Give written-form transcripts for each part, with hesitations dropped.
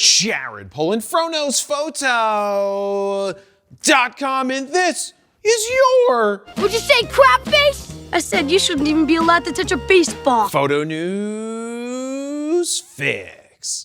Jared pulling FroKnowsPhoto.com, and this is your What'd you say, crap face? I said you shouldn't even be allowed to touch a baseball. Photo News Fix.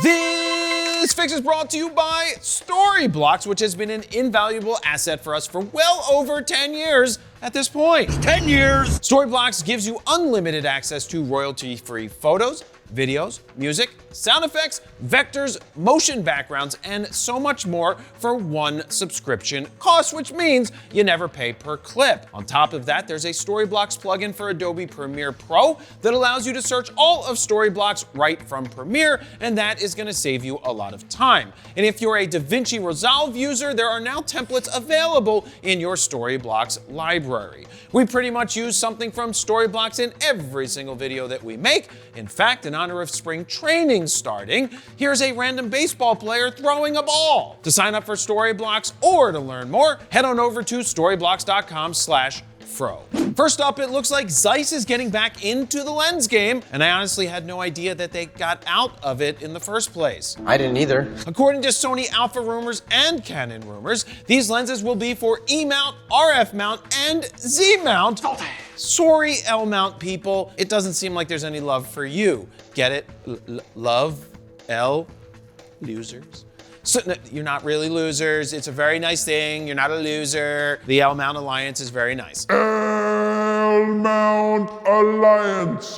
This fix is brought to you by Storyblocks, which has been an invaluable asset for us for well over 10 years at this point. 10 years! Storyblocks gives you unlimited access to royalty-free photos, videos, music, sound effects, vectors, motion backgrounds, and so much more for one subscription cost, which means you never pay per clip. On top of that, there's a Storyblocks plugin for Adobe Premiere Pro that allows you to search all of Storyblocks right from Premiere, and that is going to save you a lot of time. And if you're a DaVinci Resolve user, there are now templates available in your Storyblocks library. We pretty much use something from Storyblocks in every single video that we make. In fact, in honor of spring training starting, here's a random baseball player throwing a ball. To sign up for Storyblocks or to learn more, head on over to storyblocks.com/fro. First up, it looks like Zeiss is getting back into the lens game, and I honestly had no idea that they got out of it in the first place. I didn't either. According to Sony Alpha rumors and Canon rumors, these lenses will be for E-mount, RF mount, and Z-mount. Sorry, L-mount people, it doesn't seem like there's any love for you. Get it? Love? L? Losers? So, no, you're not really losers. It's a very nice thing. You're not a loser. The L-mount Alliance is very nice. L-mount Alliance.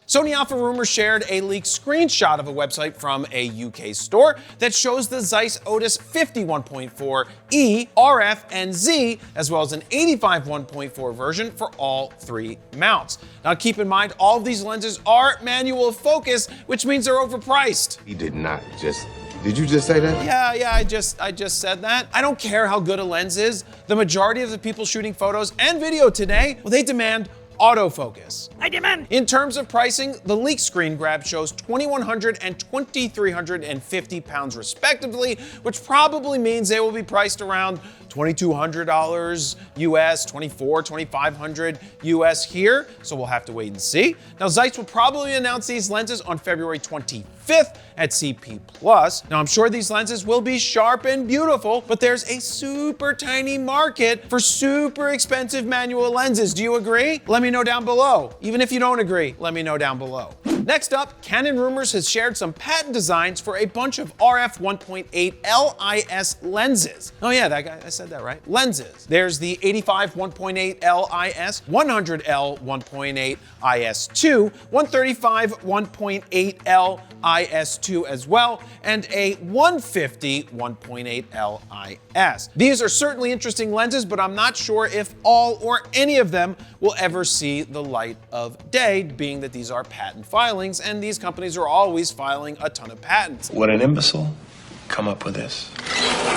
Sony Alpha Rumors shared a leaked screenshot of a website from a UK store that shows the Zeiss Otis 51.4E, RF, and Z, as well as an 85 1.4 version for all three mounts. Now keep in mind, all of these lenses are manual focus, which means they're overpriced. He did not just... Did you just say that? Yeah, I just said that. I don't care how good a lens is. The majority of the people shooting photos and video today, well, they demand autofocus. I demand. In terms of pricing, the leaked screen grab shows 2,100 and 2,350 pounds respectively, which probably means they will be priced around $2,200 US, $2,400, $2,500 US here, so we'll have to wait and see. Now, Zeiss will probably announce these lenses on February 25th at CP+. Now, I'm sure these lenses will be sharp and beautiful, but there's a super tiny market for super expensive manual lenses. Do you agree? Let me know down below. Even if you don't agree, let me know down below. Next up, Canon Rumors has shared some patent designs for a bunch of RF 1.8 LIS lenses. Oh yeah, that guy, I said that right. Lenses. There's the 85 1.8 LIS, 100L 1.8 IS2, 135 1.8 L IS2 as well, and a 150 1.8 LIS. These are certainly interesting lenses, but I'm not sure if all or any of them will ever see the light of day, being that these are patent filings, and these companies are always filing a ton of patents. Would an imbecile come up with this?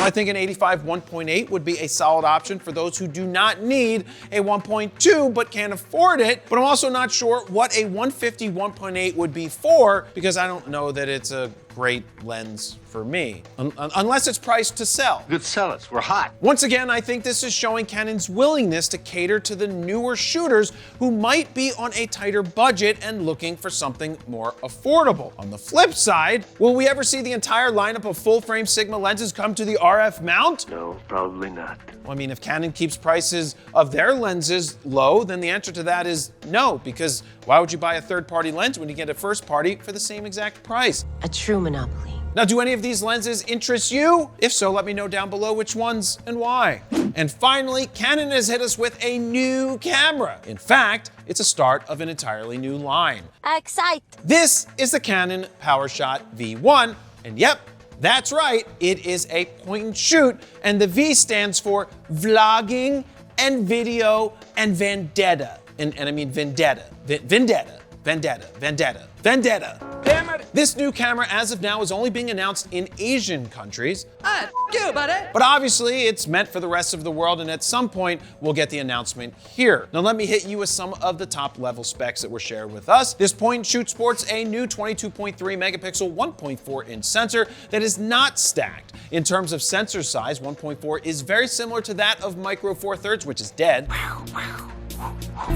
I think an 85 1.8 would be a solid option for those who do not need a 1.2 but can't afford it. But I'm also not sure what a 150 1.8 would be for, because I don't know that it's a great lens for me, unless it's priced to sell. Good sell it. We're hot. Once again, I think this is showing Canon's willingness to cater to the newer shooters who might be on a tighter budget and looking for something more affordable. On the flip side, will we ever see the entire lineup of full-frame Sigma lenses come to the RF mount? No, probably not. Well, I mean, if Canon keeps prices of their lenses low, then the answer to that is no, because why would you buy a third-party lens when you get a first-party for the same exact price? A true monopoly. Now, do any of these lenses interest you? If so, let me know down below which ones and why. And finally, Canon has hit us with a new camera. In fact, it's a start of an entirely new line. Excite. This is the Canon PowerShot V1, and yep, that's right, it is a point and shoot, and the V stands for vlogging and video and vendetta. And I mean vendetta. Vendetta. Damn it. This new camera, as of now, is only being announced in Asian countries. You, buddy. But obviously, it's meant for the rest of the world, and at some point, we'll get the announcement here. Now, let me hit you with some of the top-level specs that were shared with us. This point-and-shoot sports a new 22.3 megapixel 1.4-inch sensor that is not stacked. In terms of sensor size, 1.4 is very similar to that of Micro Four Thirds, which is dead.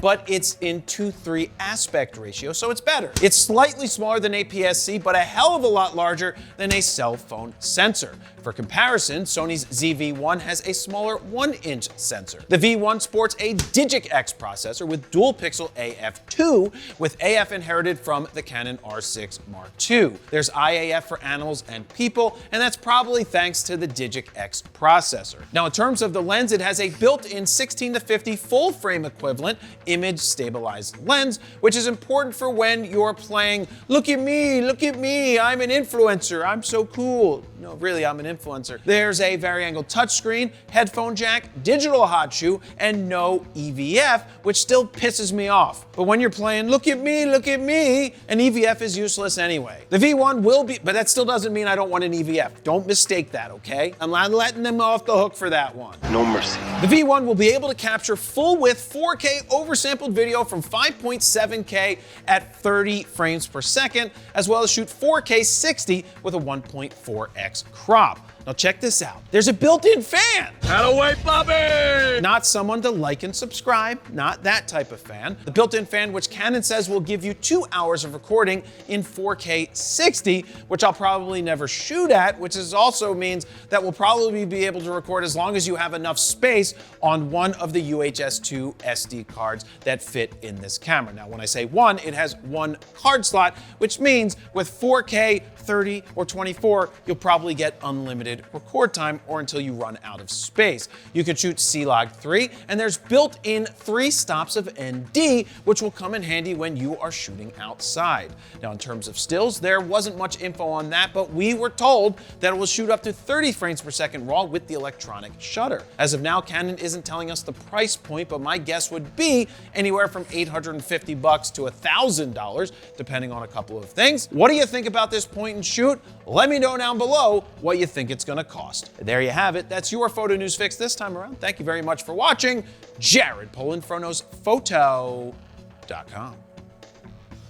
but it's in 2:3 aspect ratio, so it's better. It's slightly smaller than APS-C, but a hell of a lot larger than a cell phone sensor. For comparison, Sony's ZV-1 has a smaller 1-inch sensor. The V1 sports a Digic X processor with dual-pixel AF2, with AF inherited from the Canon R6 Mark II. There's IAF for animals and people, and that's probably thanks to the Digic X processor. Now, in terms of the lens, it has a built-in 16-50 full-frame equivalent image stabilized lens, which is important for when you're playing, look at me, I'm an influencer, I'm so cool. No, really, I'm an influencer. There's a vari-angle touchscreen, headphone jack, digital hot shoe, and no EVF, which still pisses me off. But when you're playing, look at me, an EVF is useless anyway. The V1 will be, but that still doesn't mean I don't want an EVF. Don't mistake that, okay? I'm not letting them off the hook for that one. No mercy. The V1 will be able to capture full-width 4K oversampled video from 5.7K at 30 frames per second, as well as shoot 4K 60 with a 1.4x crop. Now check this out. There's a built-in fan. Away, Bobby! Not someone to like and subscribe, not that type of fan. The built-in fan, which Canon says will give you 2 hours of recording in 4K 60, which I'll probably never shoot at, which also means that we'll probably be able to record as long as you have enough space on one of the UHS-2 SD cards that fit in this camera. Now, when I say one, it has one card slot, which means with 4K, 30, or 24, you'll probably get unlimited record time or until you run out of space. You can shoot C-Log 3, and there's built-in 3 stops of ND, which will come in handy when you are shooting outside. Now, in terms of stills, there wasn't much info on that, but we were told that it will shoot up to 30 frames per second RAW with the electronic shutter. As of now, Canon isn't telling us the price point, but my guess would be anywhere from $850 to $1,000, depending on a couple of things. What do you think about this point and shoot? Let me know down below what you think it's gonna cost. There you have it. That's your photo news fix this time around. Thank you very much for watching. Jared Polin, PhotoNewsPhoto.com.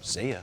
See ya.